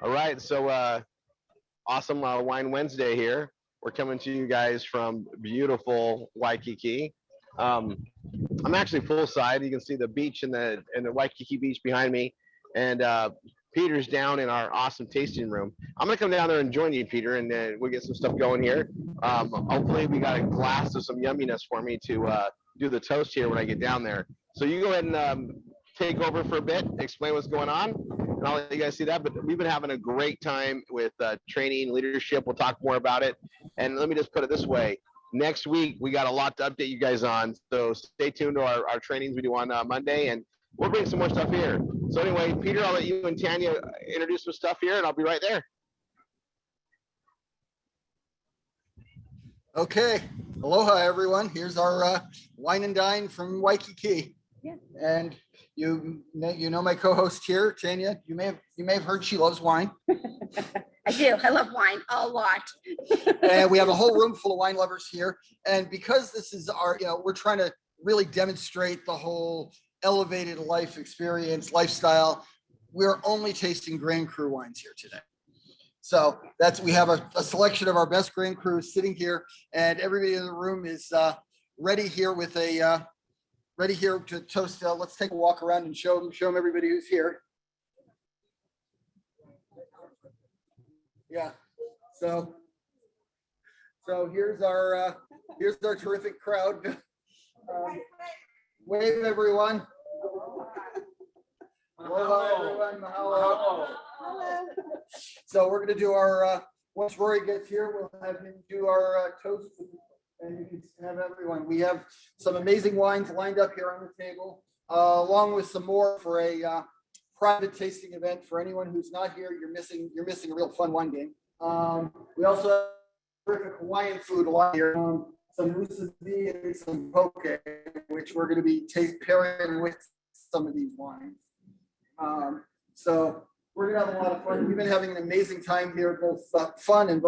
All right, so awesome Wine Wednesday here. We're coming to you guys from beautiful Waikiki. Um, I'm actually full side. You can see the beach and the Waikiki beach behind me, and Peter's down in our awesome tasting room. I'm gonna come down there and join you, Peter, and then we'll get some stuff going here. Hopefully, we got a glass of some yumminess for me to do the toast here when I get down there. So you go ahead and take over for a bit, explain what's going on, and I'll let you guys see that. But we've been having a great time with training, leadership. We'll talk more about it. And let me just put it this way. Next week, we got a lot to update you guys on. So stay tuned to our trainings we do on Monday, and we'll bring some more stuff here. So anyway, Peter, I'll let you and Tanya introduce some stuff here, and I'll be right there. Okay, aloha everyone. Here's our wine and dine from Waikiki. Yeah. And you know my co-host here, Tanya. You may have heard she loves wine. I do. I love wine a lot. And we have a whole room full of wine lovers here. And because this is our, we're trying to really demonstrate the whole elevated life experience, lifestyle. We're only tasting Grand Cru wines here today. So we have a selection of our best Grand Crus sitting here, and everybody in the room is ready here to toast. Let's take a walk around and show them everybody who's here. Yeah. So here's our terrific crowd. Wave everyone. Hello everyone. Hello. So we're going to do our once Rory gets here, we'll have him do our toast, and you can have everyone. We have some amazing wines lined up here on the table, along with some more for a private tasting event. For anyone who's not here, you're missing a real fun wine game. We also have terrific Hawaiian food along here, some musubi and some poke, which we're going to be pairing with some of these wines. So we're gonna have a lot of fun. We've been having an amazing time here, both fun and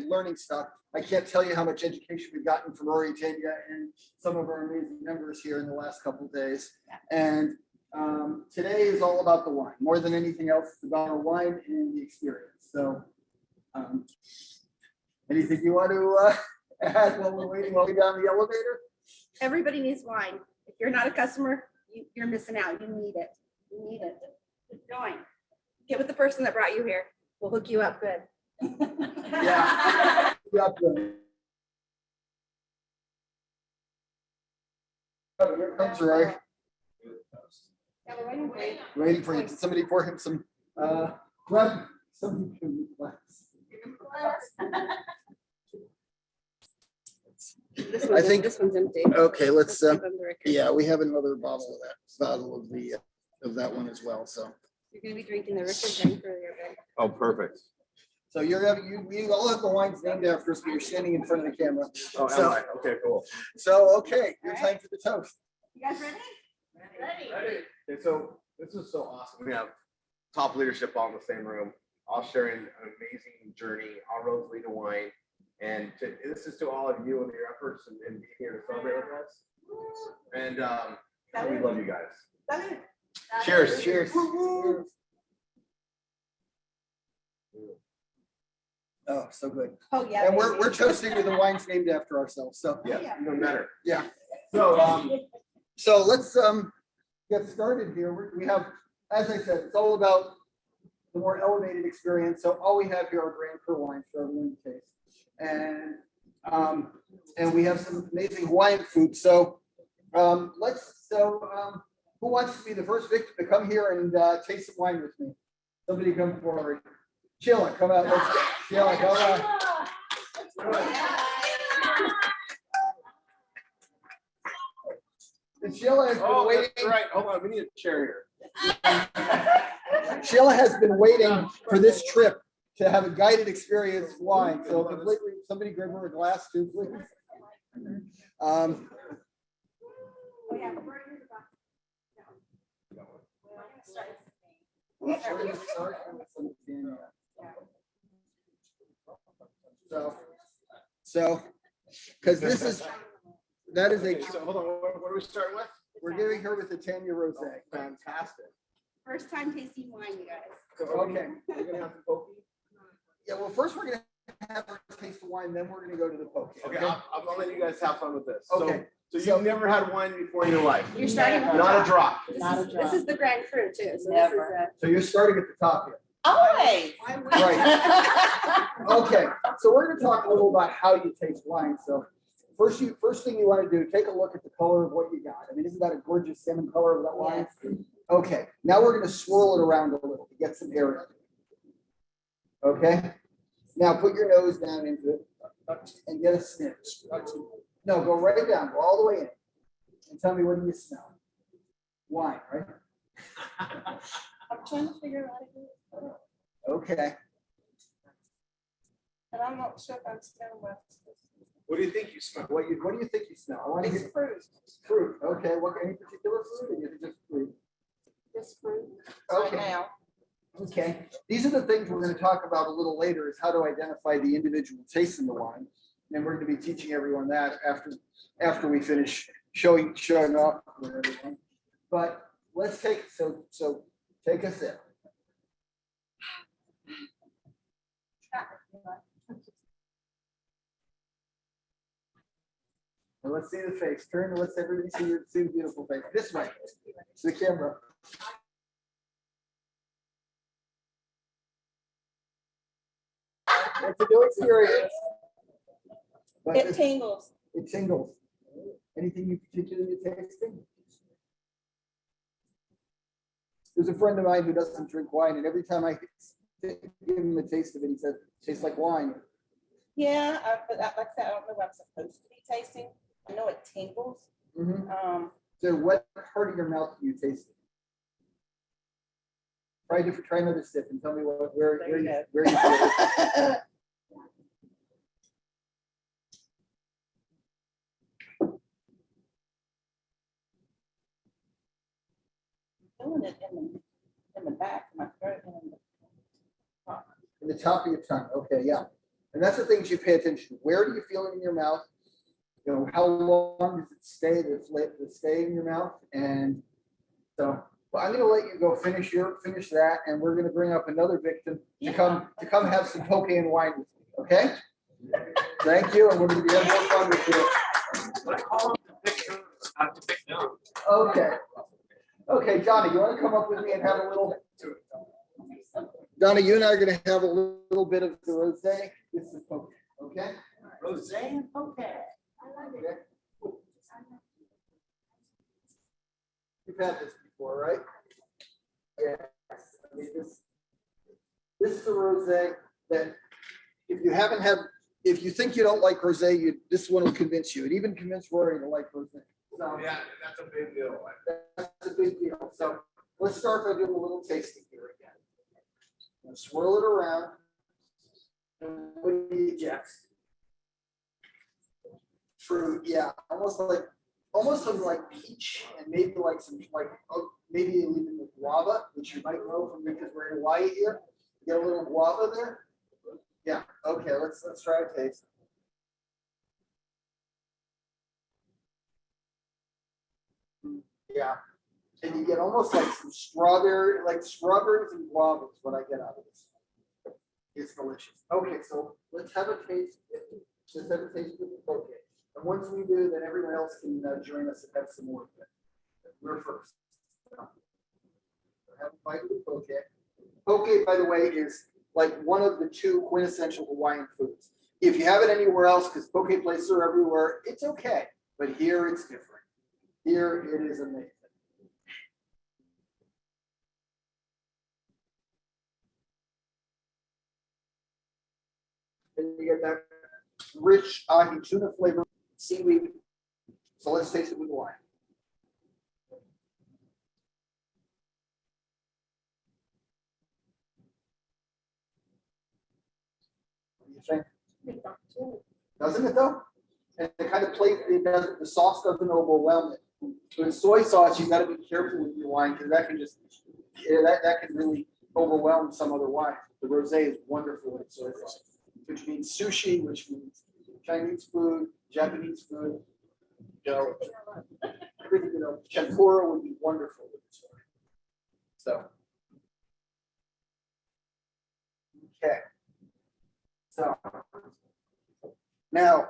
learning stuff. I can't tell you how much education we've gotten from Rory, Tanya, and some of our amazing members here in the last couple of days. And today is all about the wine. More than anything else, it's about our wine and the experience. So anything you want to add while we're waiting down the elevator? Everybody needs wine. If you're not a customer, you're missing out. You need it. You need it. Join. Get with the person that brought you here. We'll hook you up good. Yeah. Here comes Roy. Yeah, we're waiting for you. Waiting for you. Did somebody pour him some grab somebody give me glass. I think this one's empty. Okay, let's Yeah. we have another bottle of that one as well. So You're gonna be drinking the Richard thing for your bed. Oh, perfect. So we all have the wines named after us, but you're standing in front of the camera. Oh, So- okay, cool. So okay, your time for the toast. You guys ready? Ready. Okay, so this is so awesome. We have top leadership all in the same room, all sharing an amazing journey. All roads lead to wine. And this is to all of you and your efforts and being here to celebrate with us. And we love you guys. Cheers. Cheers. Oh, so good. Oh, yeah. And we're toasting with the wines named after ourselves. So Yeah, even better. yeah. So, Let's get started here. We have, as I said, it's all about the more elevated experience. So all we have here are Grand Cru wines for everyone to taste. And we have some amazing Hawaiian food. So who wants to be the first victim to come here and taste some wine with me? Somebody come forward. Sheila, come out. Let's go. Sheila, come out. And Sheila has been waiting. That's right. Hold on, we need a chair here. Sheila has been waiting for this trip to have a guided experience flying. So completely, somebody grab her a glass too, please. So, because that is a. So hold on, what are we starting with? We're giving her with the Tanya Rosé. Fantastic. First time tasting wine, you guys. So, okay, we're gonna have some pokies. Yeah, well, first we're gonna have our taste of wine, then we're gonna go to the poke. Okay, I'll let you guys have fun with this. Okay. So you've never had wine before in your life? You're starting with the Not a top. drop. This is the Grand Cru too. So Never. So you're starting at the top here. Always. Right. Okay, so we're gonna talk a little about how you taste wine. So first thing you wanna do, take a look at the color of what you got. I mean, isn't that a gorgeous salmon color of that wine? Okay, now we're gonna swirl it around a little to get some air in it. Okay, now put your nose down into it and get a sniff. No, go right down, go all the way in. And tell me, what do you smell? Wine, right? I'm trying to figure out how to do it. Okay, And I'm not sure if I'm smelling well. What do you think you smell? what do you think you smell? I want to It's get fruit. fruit. Okay, what, any particular fruit, or you think just fruit? It's fruit right Okay. now. Okay, these are the things we're going to talk about a little later, is how to identify the individual tastes in the wine. And we're going to be teaching everyone that after we finish showing off with everyone. But let's take, so take a sip. And let's see the face. Turn and let's everybody see the beautiful face. This way, to the camera. It's a new experience. But It tingles. it tingles. Anything you particularly tasting? There's a friend of mine who doesn't drink wine, and every time I give him a taste of it, he says, tastes like wine. Yeah, but like I said, I don't know what I'm supposed to be tasting. I know it tingles. Mhm. So what part of your mouth do you taste it? Try another sip and tell me where you feel it. Feeling it in the back of my throat and in the top. In the top of your tongue. Okay, yeah. And that's the things you pay attention to. Where do you feel it in your mouth? You know, how long does it stay, stay in your mouth? And so, well, I'm gonna let you go finish that, and we're gonna bring up another victim to come have some poke and wine with me, okay? Thank you, and we're gonna be having more fun with you. Okay. Okay, Johnny, you wanna come up with me and have a little? Donna, you and I are gonna have a little bit of the rosé. This is poke, okay? Rosé and poke. Okay. You've had this before, right? Yes. I mean, this is a rosé that if you think you don't like rosé, this one will convince you. It even convinced Rory to like rosé. So Yeah, that's a big deal. that's a big deal. So let's start by doing a little tasting here again. I'm gonna swirl it around. And what do you get? Fruit, yeah, almost like peach, and maybe like some maybe even with guava, which you might know from because we're in Hawaii here. Get a little guava there. Yeah. Okay. Let's try a taste. Yeah. And you get almost like some strawberries and guava is what I get out of this. It's delicious. Okay, so let's have a taste. Let's have a taste of the poke. And once we do, then everyone else can join us and have some more. We're first. So, have a bite of the poke. Poke, by the way, is like one of the two quintessential Hawaiian foods. If you have it anywhere else, because poke places are everywhere, it's okay. But here it's different. Here it is amazing. And you get that rich ahi tuna flavor, seaweed. So let's taste it with wine. What do you think? Doesn't it though? And it kind of plays, the sauce doesn't overwhelm it. With soy sauce, you've got to be careful with your wine because that can just, that can really overwhelm some other wine. The rosé is wonderful with soy sauce, which means sushi, which means Chinese food, Japanese food, you know, everything, you know, tempura would be wonderful with this wine. So, okay. So now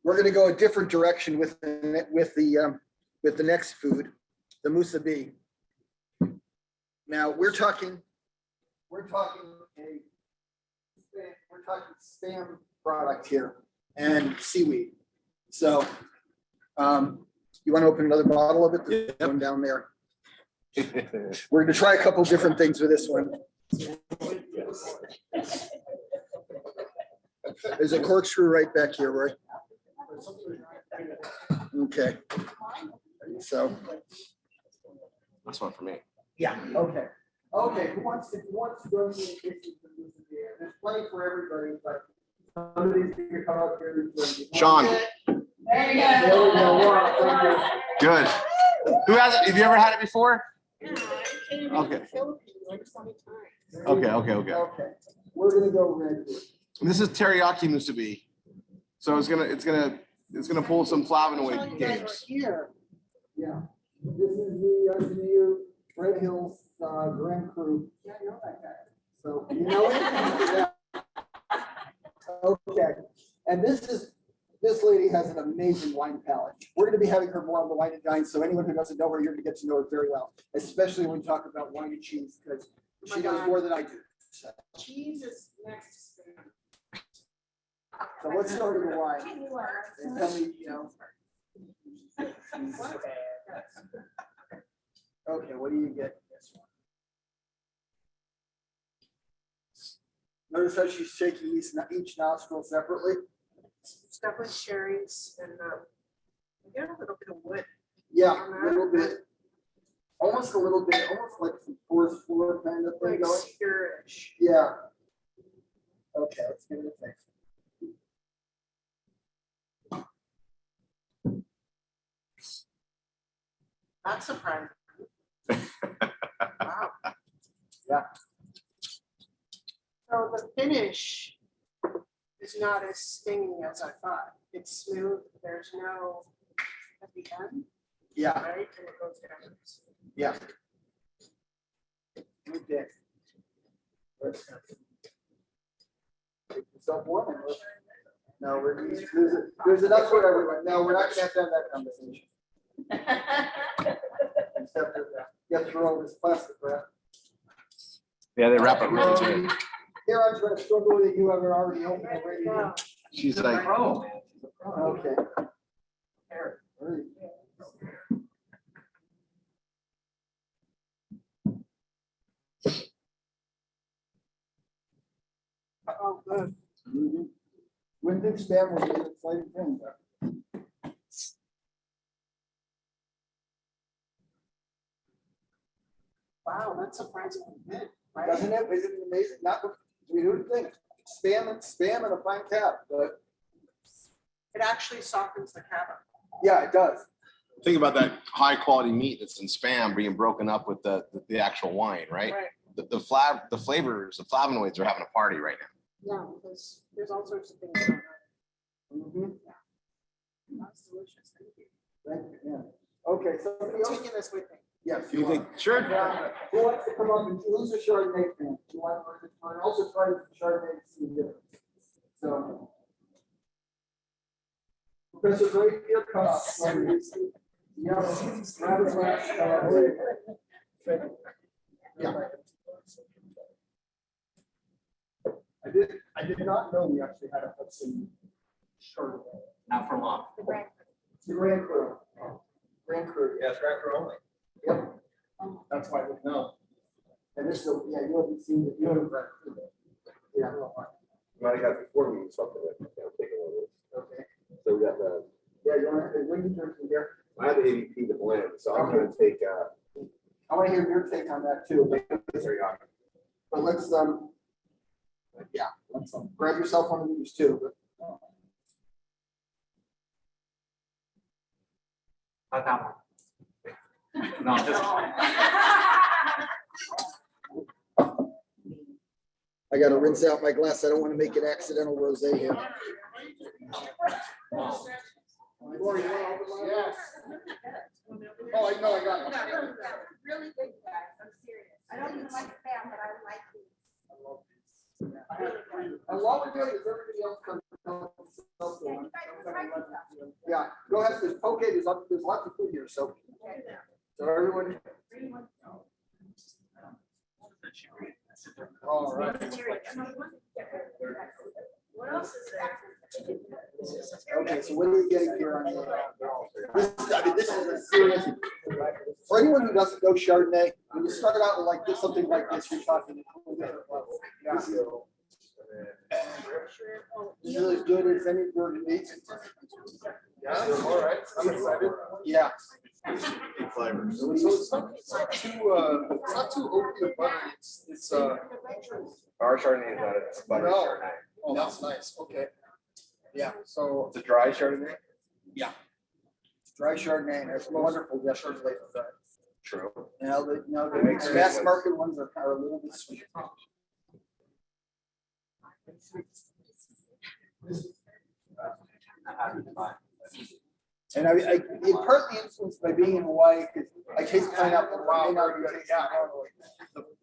we're going to go a different direction with the next food, the musabi. Now we're talking spam product here and seaweed. So you want to open another bottle of it? There's one down there. We're going to try a couple different things with this one. There's a corkscrew right back here, Roy. Okay. So. This one for me. Yeah, okay. Okay, who wants to go to the there's plenty for everybody, but somebody's gonna come up here. Sean. There you There we go. go. Wow, Good. Who has it? Have you ever had it before? Okay. Okay. okay. We're gonna go red here. This is teriyaki musubi. So it's gonna pull some flavonoid games. Here. Yeah. This is the new Red Hills Grand Cru. Yeah, I know that guy. So you know it? Yeah. Okay. And this lady has an amazing wine palate. We're going to be having her more on the Wine and Dine. So anyone who doesn't know her, you're going to get to know her very well, especially when we talk about wine and cheese, because she knows more than I do. So Cheese is next to let's start with the wine. And tell me, Okay, what do you get in this one? Notice how she's shaking each nostril separately? Stuffing cherries and I get a little bit of wood. Yeah, a little bit. Almost like some fourth floor kind of thing Like going. cedar-ish. Yeah. Okay, let's give it a taste. That's surprising. Wow. Yeah. So the finish is not as stinging as I thought. It's smooth. There's no at the end, Yeah, right? And it goes down. yeah. Okay. Let's take yourself one. No, there's enough for everyone. No, we're not gonna have to have that conversation. Except for that. You have to throw all this plastic wrap. Yeah, they wrap it really good. Here, I'm trying to struggle with it. You have it already open already. Wow. She's like, Okay. Here, hurry. Oh, good. Wouldn't think spam would be an exciting thing, but. Wow, that's surprisingly good. Right? Doesn't it? Isn't it amazing? Not, we don't think spam and a fine cap, but It actually softens the cabin. yeah, it does. think about that high quality meat that's in spam being broken up with the actual wine, right? The flavors, the flavonoids are having a party right now. Yeah, because there's all sorts of things. Going on. Mhm. That's delicious. Thank you. Thank you, yeah. Okay, somebody I'm else? taking this with me. Yes. You think, sure. Who wants to come up and who's a Chardonnay fan? You want to also try the Chardonnay to see the difference. So. Professor Gray, here comes. Yeah. Yeah. I did not know we actually had a Hudson Chardonnay. Not for long. The Grand Cru. Grand Cru. Yes, Grand Cru only. Yep. That's why I would know. And this, yeah, you haven't seen it, you haven't read it. Yeah. Might have got before we something that take a little bit. Okay. So we got the, Yeah, you want to, when you drinking here? I have the AVP, the blend, so I'm gonna take, I want to hear your take on that too, but let's, yeah, let's grab yourself one of these too, but. not that one. No, just. I gotta rinse out my glass. I don't want to make an accidental rosé here. Yes. Oh, I know, I got it. Really good, guys. I'm serious. I don't even like spam, but I like these. And while we're doing this, everybody else comes. Yeah, go ahead, there's poke, there's lots of food here, so everyone. All right. What else is there? Okay, so what are we getting here on the? This is a serious. For anyone who doesn't know Chardonnay, when you start out with like this, something like this, you're talking. This is as good as any Burgundy. Yeah, all right, I'm excited. Yeah. Flavors. So it's not too oaky and buttery. It's our Chardonnay is not a buttery No. Chardonnay. Oh, that's nice. Okay. Yeah, so It's a dry Chardonnay. dry Chardonnay, and it's wonderful, yeah, Chardonnay flavor. True. Now, It makes the sense. mass market ones are a little bit sweet. And it partly influenced by being in Hawaii, because I taste pineapple. Wow, may not very be good. tasting Yeah. normally.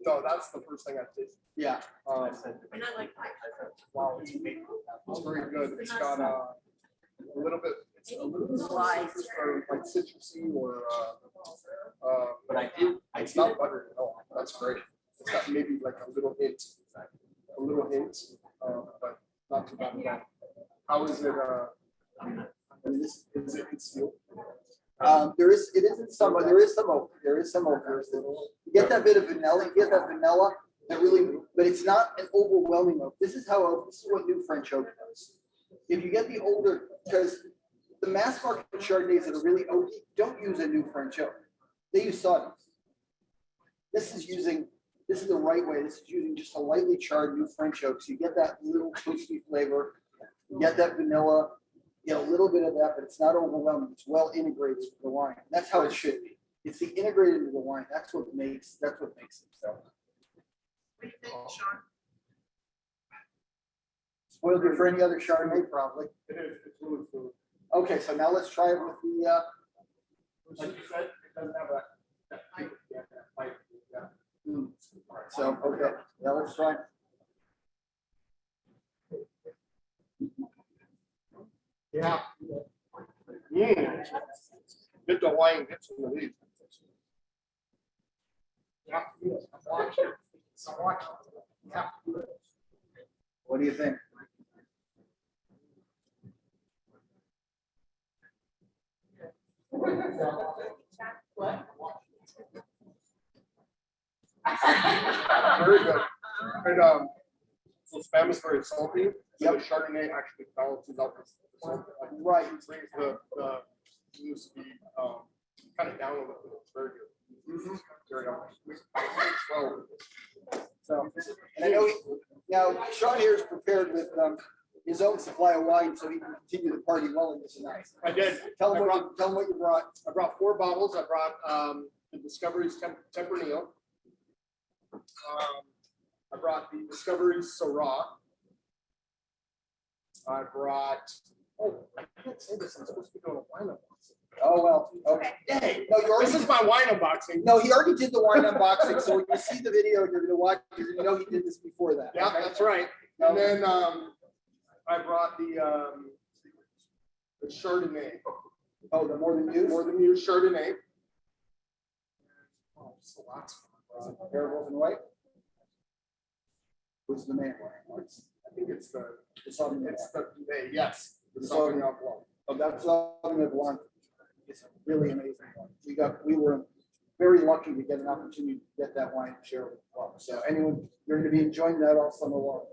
No, that's the first thing I tasted. Yeah. Wow, it's very good. It's got a little bit, it's a little bit citrus or like citrusy or but it's not buttery at all. That's great. It's got maybe like a little hint, but not too bad at all. How is it? Is it concealed? It isn't some, there is some oak, You get that bit of vanilla, that really, but it's not an overwhelming oak. This is what new French oak does. If you get the older, because the mass market Chardonnays that are really oaky don't use a new French oak. They use sawdust. This is the right way. This is using just a lightly charred new French oak. So you get that little toasty flavor, you get that vanilla, you get a little bit of that, but it's not overwhelming. It's well integrated with the wine. That's how it should be. It's the integrated into the wine. That's what makes it. So What do you think, Sean? spoiled you for any other Chardonnay, probably. It is. It's really good. Okay, so now let's try it with the. Like you said, it doesn't have that pipe. Yeah, that pipe. Yeah. So okay, now let's try. Yeah. Get the wine, get some of these. Yeah. Yeah. What do you think? Very good. And so spam is very salty. So the Chardonnay actually balances out the salt. Right. It brings the juice to be kind of down a little bit. It's very good. Very nice. Well, So, and I know now Sean here is prepared with his own supply of wine, so he can continue the party well in this night. I did. Tell him what you brought. I brought 4 bottles. I brought the Discovery's Tempranillo. I brought the Discovery's Syrah. I brought. Oh, I can't say this. I'm supposed to be doing a wine unboxing. Oh, well, okay. Hey, no, you already, This is my wine unboxing. no, he already did the wine unboxing, so when you see the video, you're gonna watch, you're gonna know he did this before that. Yeah, okay? that's right. And then I brought the Chardonnay. Oh, the more than used Chardonnay. Oh, it's the last one. variables and white. Who's the man? I think it's the Sauvignon. yes, the Sauvignon Blanc. Oh, that's Sauvignon Blanc. It's a really amazing one. We were very lucky to get an opportunity to get that wine to share with the club. So anyone, you're gonna be enjoying that all summer long.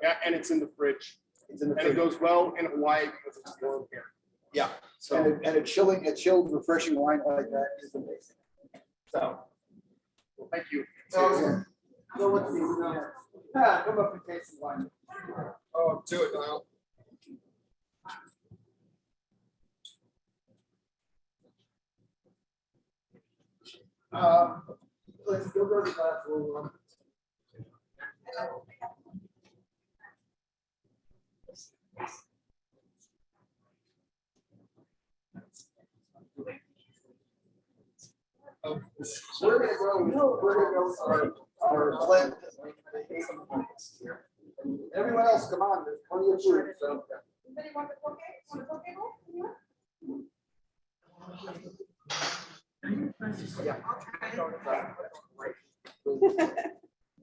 Yeah, and it's in the fridge. It's in the And it fridge. goes well in Hawaii because it's warm here. Yeah. So And a chilled, refreshing wine like that is amazing. So. well, thank you. So let's see. Come up and taste the wine. Oh, do it now. Let's go to the glass. We're gonna go our blend. Everyone anyone else, come on, there's plenty of food, so. Anybody want the poke? Want a poke bowl?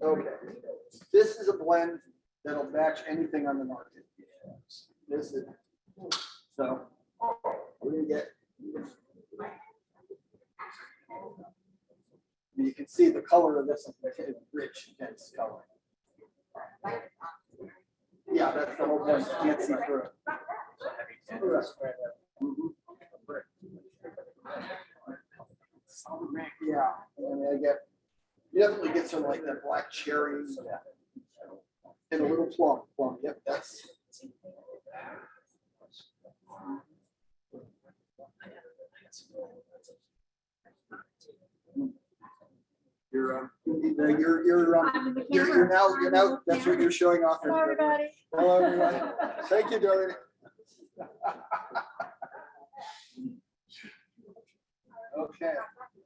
Okay, this is a blend that'll match anything on the market. This is, so, we're gonna get. You can see the color of this is rich, dense color. Yeah, that's the whole point, you can't see through it. Yeah, and I get, you definitely get some like that black cherries and a little plum, yep, that's. You're now, that's what you're showing off. Hello, everybody. Hello, everybody. Thank you, darling. Okay.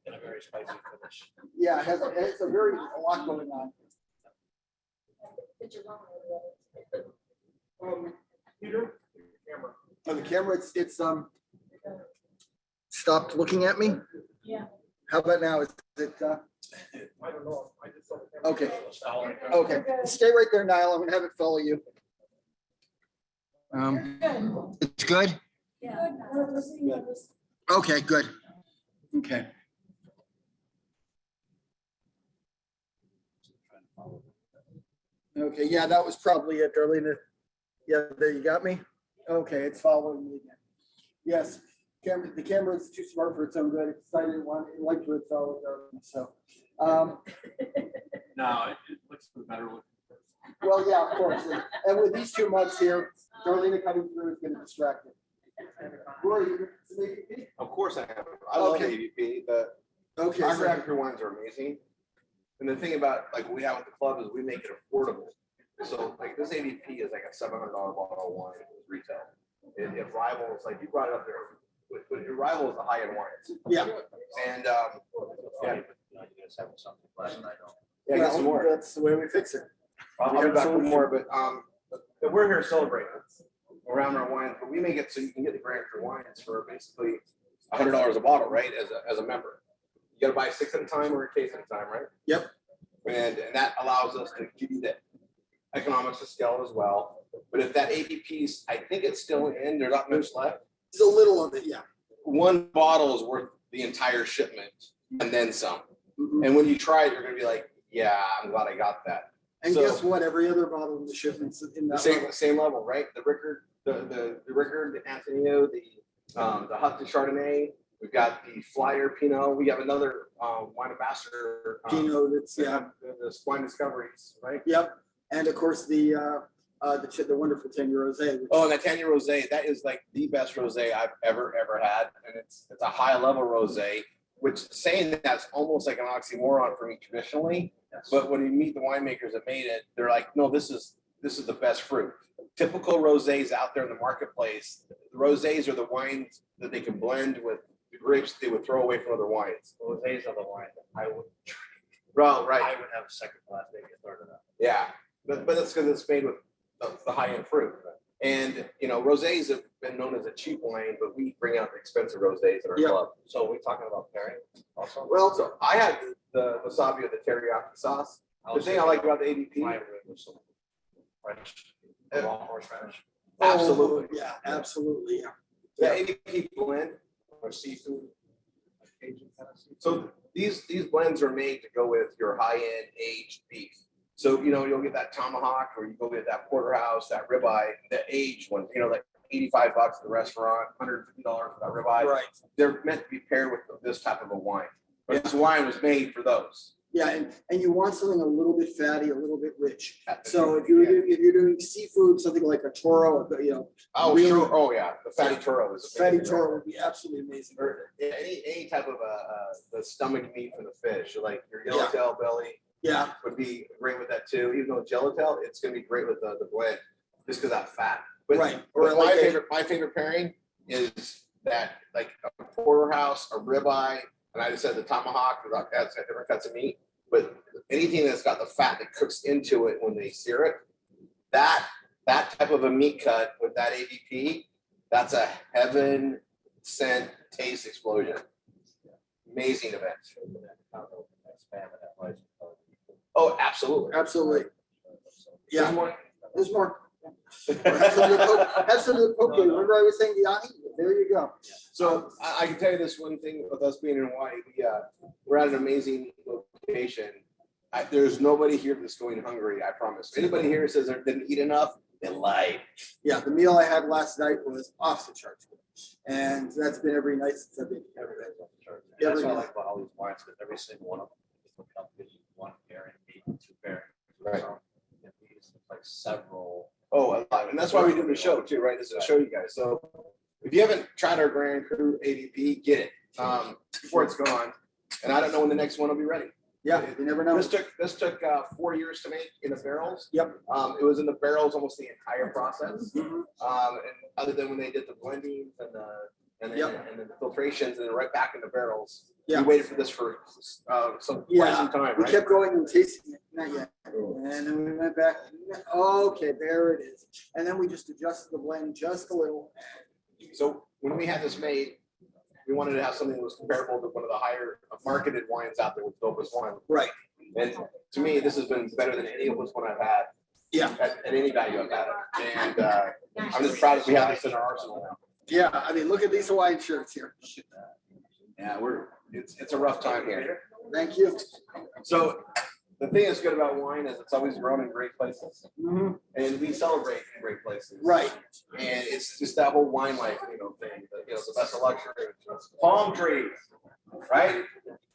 And a very spicy finish. Yeah, it's a very, a lot going on. Oh, the camera, it's stopped looking at me? Yeah. How about now? Is it, I don't know. I just saw the camera. okay, okay. Stay right there, Niall. I'm gonna have it follow you. It's good? Yeah. Okay, good. Okay. Okay, yeah, that was probably it, Darlene. Yeah, there you got me. Okay, it's following me again. Yes, the camera is too smart for its own good. It's decided it liked to its own, so. No, it looks better with. Well, yeah, of course. And with these 2 months here, Darlene coming through is gonna distract it. Roy, you gonna say Of course I have. I love Okay. AVP. The okay, our so, craft beer wines are amazing. And the thing about like what we have at the club is we make it affordable. So like this AVP is like a $700 bottle of wine retail. It rivals, like you brought it up there, but it rivals the high end wines. yeah. And Yeah. You guys having something last night. yeah, get some more. That's the way we fix it. I'll be back for more, but we're here celebrating around our wines, but we make it so you can get the grand cru wines for basically $100 a bottle, right? As a member. You gotta buy 6 at a time or a case at a time, right? Yep. And that allows us to give you the economics of scale as well. But if that ABP's, I think it's still in, there's not much left. There's a little of it, yeah. One bottle is worth the entire shipment and then some. Mhm. And when you try it, you're gonna be like, yeah, I'm glad I got that. And So- guess what? Every other bottle in the shipment's in The that same, level. same level, right? The Rickard, the Rickard, the Antonio, the Hudson Chardonnay. We've got the Flyer Pinot. We have another wine ambassador. Pinot, that's, yeah, The wine discoveries, right? yep. And of course, the wonderful 10-year rosé. which- Oh, and that Tanya Rosé, that is like the best rosé I've ever had, and it's a high level rosé. Which saying that's almost like an oxymoron for me traditionally, but when you meet the winemakers that made it, they're like, no, this is the best fruit. Typical rosés out there in the marketplace, the rosés are the wines that they can blend with the grapes they would throw away from other wines. Rosés are the wine that I would. Bro, right? I would have a second class, maybe a third of that. Yeah, but that's because it's made with the high end fruit. And you know, rosés have been known as a cheap wine, but we bring out the expensive rosés in our Yeah. club. So we're talking about pairing also. Well, So I had the wasabi with the teriyaki sauce. The thing I like about the ADP, Mine with some French, long horseradish. absolutely, yeah, absolutely, yeah. the ADP blend Or seafood. Cajun kind of seafood. So these blends are made to go with your high-end aged beef. So, you know, you'll get that tomahawk or you go get that porterhouse, that ribeye, the aged one, you know, like $85 at the restaurant, $150 for that ribeye. Right. They're meant to be paired with this type of a wine. But this wine was made for those. Yeah, and you want something a little bit fatty, a little bit rich. So if you're doing seafood, something like a toro, you know, Oh, really- sure. Oh, yeah. The fatty toro is fatty amazing. toro would be absolutely amazing. Or any type of the stomach meat from the fish, like your Yeah. yellowtail belly. Yeah, Would be great with that too. Even though it's yellowtail, it's gonna be great with the blend, just because that fat. But, Right. But Or like my favorite pairing is that like a porterhouse, a ribeye, and I just said the tomahawk, because that's different cuts of meat. But anything that's got the fat that cooks into it when they sear it, that type of a meat cut with that AVP, that's a heaven sent taste explosion. Amazing event. Oh, absolutely. Absolutely. There's Yeah, more. there's more. Have some of the poke. Remember I was saying Dine? There you go. So I can tell you this one thing with us being in Hawaii, we're at an amazing location. There's nobody here that's going hungry, I promise. If anybody here says they didn't eat enough, they lied. Yeah, the meal I had last night was off the charts. And that's been every night since I've been here. That's what I like about all these wines, because every single one of them is a company, one pairing, maybe two pairings. Right. So, and these, like several. Oh, a lot. And that's why we do the show too, right? This is to show you guys. So if you haven't tried our Grand Cru AVP, get it before it's gone. And I don't know when the next one will be ready. Yeah, you never know. This took 4 years to make in the barrels. Yep. It was in the barrels almost the entire process. Mhm. And other than when they did the blendings and then the filtrations and then right back in the barrels. Yeah. We waited for this for quite some time, We right? kept going and tasting it, not yet. And then we went back, okay, there it is. And then we just adjusted the blend just a little. So when we had this made, we wanted to have something that was comparable to one of the higher marketed wines out there with Dopest Wine. Right. And to me, this has been better than any Opus one I've had. Yeah. At any value I've had it. And I'm just proud that we have this in our arsenal now. Yeah, I mean, look at these Hawaiian shirts here. Yeah, it's a rough time here. Thank you. So the thing that's good about wine is it's always grown in great places. Mhm. And we celebrate in great places. Right. And it's just that whole wine life, thing, the best of luxury. Palm trees, right?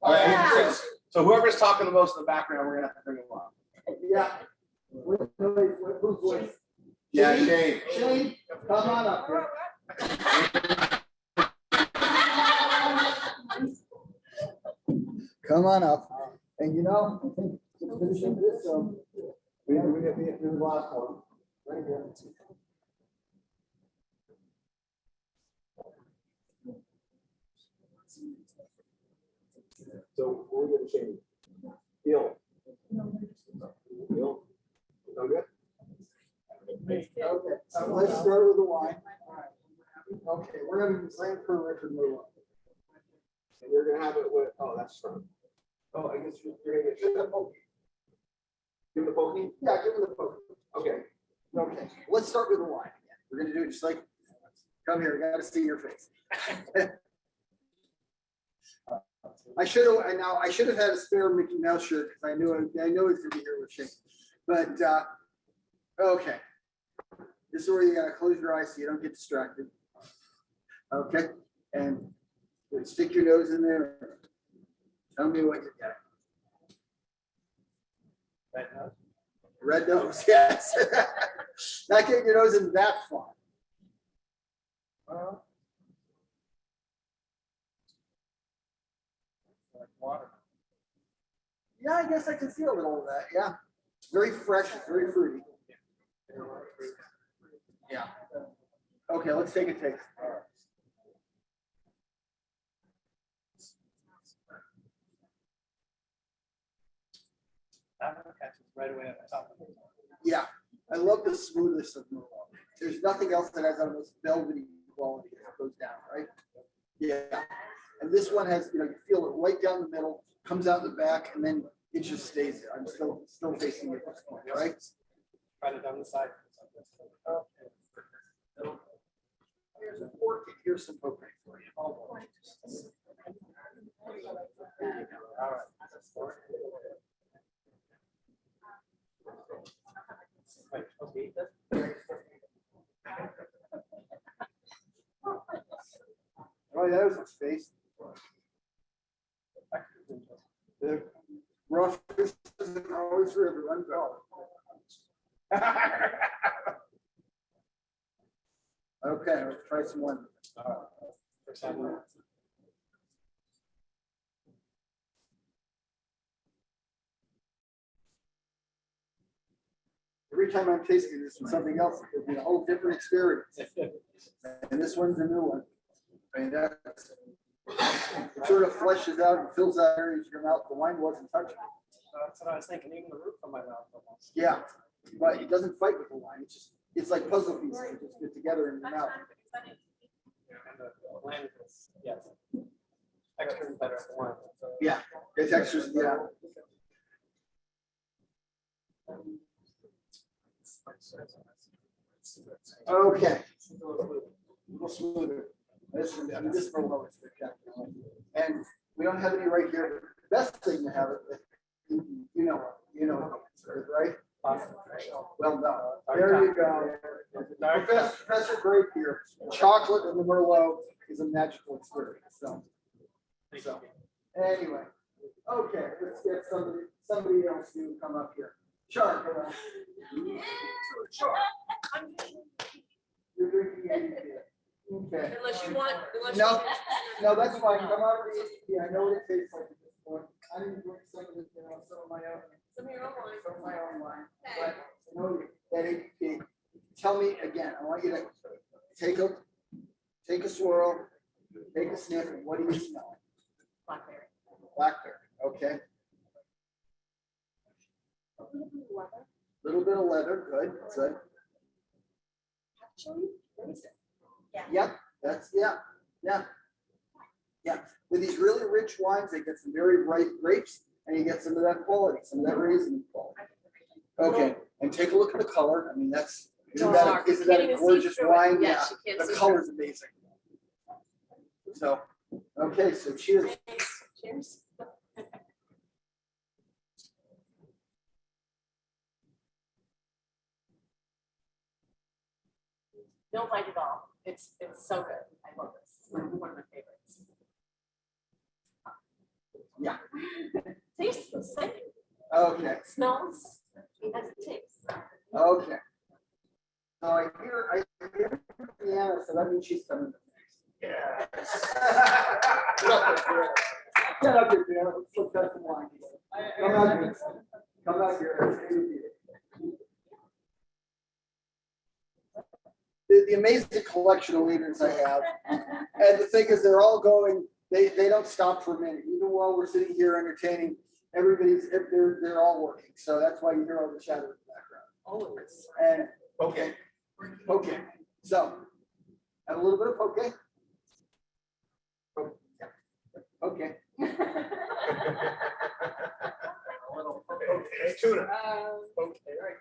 All right. Yeah. So whoever's talking the most in the background, we're gonna have to bring them up. Yeah. Who's voice? Yeah, Shane. Shane, come on up here. Come on up. And you know, I think to finish up this, We have the last one. right here. So we're gonna change. Deal. Deal. No good? Okay, so let's start with the wine. Okay, we're having the same per record move. And you're gonna have it with, oh, that's strong. Oh, I guess you're gonna get the pokey. Give him the pokey? Yeah, give me the poke. Okay. Okay, let's start with the wine. We're gonna do it just like, come here, I gotta see your face. I should have had a spare Mickey Mouse shirt because I know it's gonna be here with Shane. But, okay. This is where you gotta close your eyes so you don't get distracted. Okay, and stick your nose in there. Tell me what you got. Red nose, yes. Not getting your nose in that far. Water. Yeah, I guess I can see a little of that, yeah. It's very fresh, very fruity. Yeah. Okay, let's take a taste. That catches right away at the top. Yeah, I love the smoothness of Merlot. There's nothing else that has that most velvety quality that goes down, right? Yeah, and this one has, you feel it right down the middle, comes out the back, and then it just stays there. I'm still facing it at this point, right? Right down the side. Here's a fork, and here's some propane for you. All right. Wait, okay, Oh, that was a face. The rough fish isn't always river, run go. Okay, let's try some one. Every time I'm tasting this from something else, it'll be a whole different experience. And this one's a new one. I mean, that's sort of fleshes out and fills out areas of your mouth the wine wasn't touching. That's what I was thinking, even the roof of my mouth almost. Yeah, but it doesn't fight with the wine. It's like puzzle pieces that just fit together in your mouth. And the blend is, yes. Texture is better at the wine. Yeah, the textures, yeah. Okay. A little smoother. This is for lowest. And we don't have any right here. The best thing to have it, you know the answer, right? Well done. There you go. Professor Grape here. Chocolate and the Merlot is a magical experience. So anyway, okay, let's get somebody else to come up here. Char, come on. You're drinking ABV. Okay. Unless you want, No, that's fine. Come out of the ABV. I know what it tastes like at this point. I didn't drink some of it, some of my own. some of your own wine. Some of my own wine. But I know that ABV. Tell me again. I want you to take a swirl, take a sniff, and what do you smell? Blackberry. Blackberry. Okay. Little bit of leather. Good. Good. Actually, what is it? Yep, yeah. With these really rich wines, they get some very ripe grapes, and you get some of that quality, some of that raisin quality. Okay, and take a look at the color. I mean, isn't that a gorgeous wine? Yeah, the color's amazing. So, okay, so cheers. Cheers. Don't like it all. It's so good. I love this. It's one of my favorites. Yeah. Tastes the same. Okay, Smells as it tastes. okay. So I hear Deanna, so that means she's coming. Yeah. Get up here, Deanna. Let's look at some wine. Come out here. Come out here. The amazing collection of leaders I have. And the thing is, they're all going, they don't stop for a minute. Even while we're sitting here entertaining, they're all working. So that's why you hear all the chatter in the background. Always. And, okay. So, have a little bit of poke. Okay. Okay, tuna. Okay, right.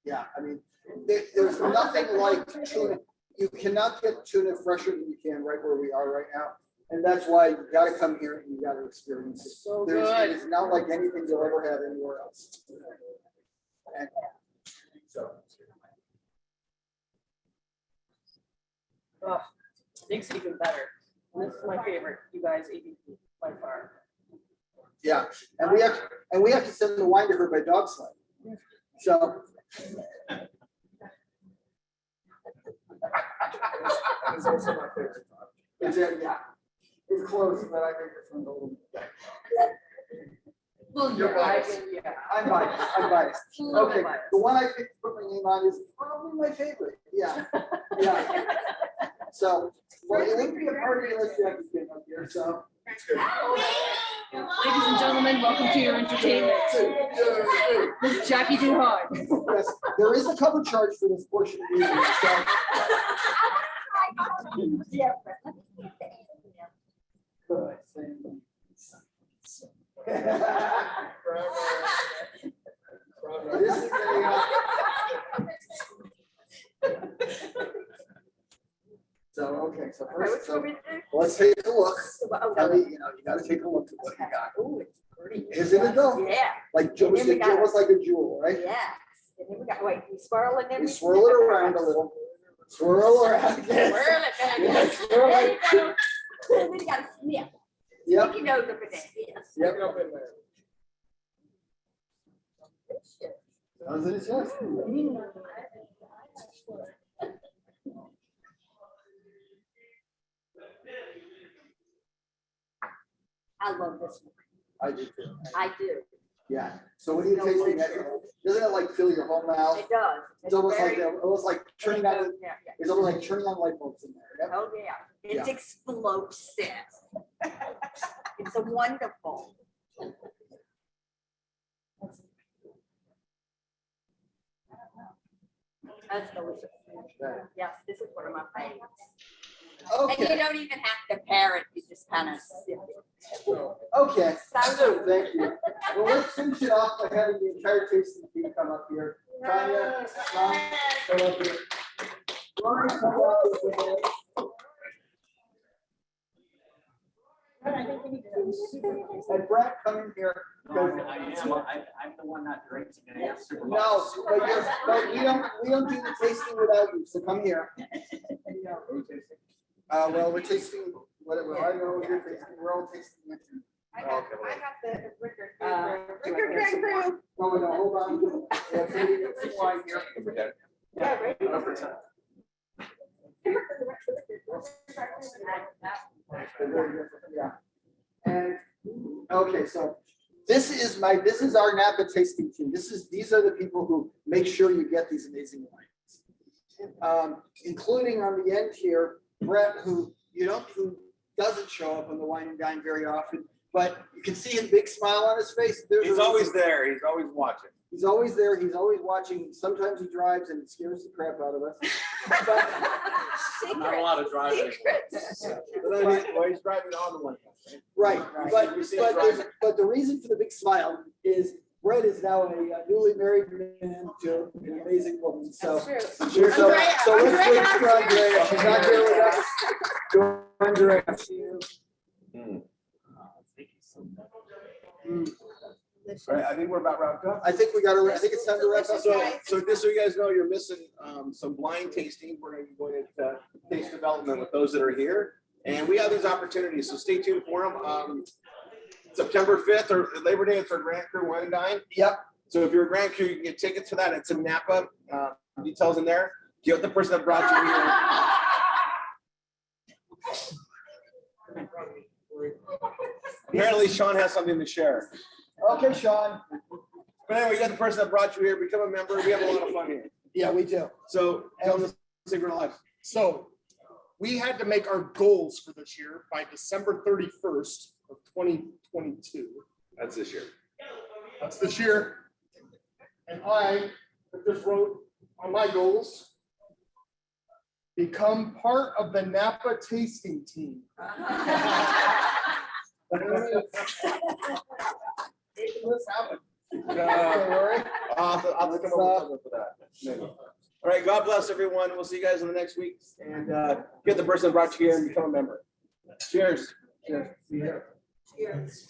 Yeah, I mean, there's nothing like tuna. You cannot get tuna fresher than you can right where we are right now. And that's why you gotta come here and you gotta experience it. So It is not like anything you'll ever have anywhere else. And so, Oh, makes it even better. This is my favorite, you guys, ABP by far. yeah, and we have to send the wine to her by dog sled. So. It's also my favorite. Yeah. It's close, but I think this one's a little. Well, You're biased. Yeah. I'm biased. Okay, the one I picked to put my name on is probably my favorite. Yeah. So, well, it wouldn't be a party unless Jackie came up here, so. Ladies and gentlemen, welcome to your entertainment. This is Jackie Too Hard. Yes, there is a cover charge for this portion of the meeting, so. Good. This is so, okay, so first, let's take a look. Tell me, you gotta take a look at what you got. Oh, it's pretty. Isn't it though? Yeah. Like Joe's, almost like a jewel, right? Yes. And then we got, wait, we swirl it in. We swirl it around a little. Swirl around. Swirl it, baby. Yeah, swirl There it. you go. And then you gotta sniff. Yep. Stick your nose up in there. Yes. Yep. Up in there. Sounds like it's yes. I love this one. I do too. I do. Yeah. So what do you tasting that? Doesn't it like fill your whole mouth? It does. It's almost very- like turning on, Yeah, yeah. it's almost like turning on light bulbs in there. Yep. Oh, yeah. It's explosive. It's a wonderful. That's delicious. Yes, this is one of my favorites. And you Okay, don't even have to pair it, you just kind of sip it. okay, So so thank you. Well, let's finish it off by having the entire tasting team come up here. Tanya, Ron, come up here. Ron, come up here. And Brett, come in here. I'm the one not drinking. I have super. No, but we don't do the tasting without you, so come here. Well, we're tasting, whatever, I know what you're tasting, we're all tasting it. I got the Rickard grapefruit. No, no, hold on. Yeah, so we get some wine here. Yeah, right. Yeah. And, okay, so this is our Napa tasting team. These are the people who make sure you get these amazing wines. Including on the end here, Brett, who doesn't show up on the Wine and Dine very often, but you can see his big smile on his face. He's always there. He's always watching. He's always there. He's always watching. Sometimes he drives and it scares the crap out of us. But I'm not allowed to drive anymore. Well, he's driving on the one. right, but the reason for the big smile is Brett is now a newly married man to an amazing woman. So, That's true. cheers. So Andrea, let's wait for Andrea. Andrea. She's not here with us. Go, Andrea. All right, I think we're about wrapped up. I think I think it's time to wrap up. So just so you guys know, you're missing some blind tasting. We're going to be going into taste development with those that are here. And we have these opportunities, so stay tuned for them. September 5th or Labor Day, it's our Grand Cru Wine and Dine. Yep. So if you're a Grand Cru, you can get tickets to that. It's in Napa. Details in there. Get with the person that brought you here. Apparently Sean has something to share. Okay, Sean. But anyway, you got the person that brought you here. Become a member. We have a lot of fun here. Yeah, we do. So tell them the secret of life. So we had to make our goals for this year by December 31st of 2022. That's this year. That's this year. And I just wrote on my goals, become part of the Napa tasting team. Let's have it. Don't worry. I'll have to come up with something for that. Maybe. All right. God bless everyone. We'll see you guys in the next week. And get the person that brought you here and become a member. Cheers. Cheers. Cheers.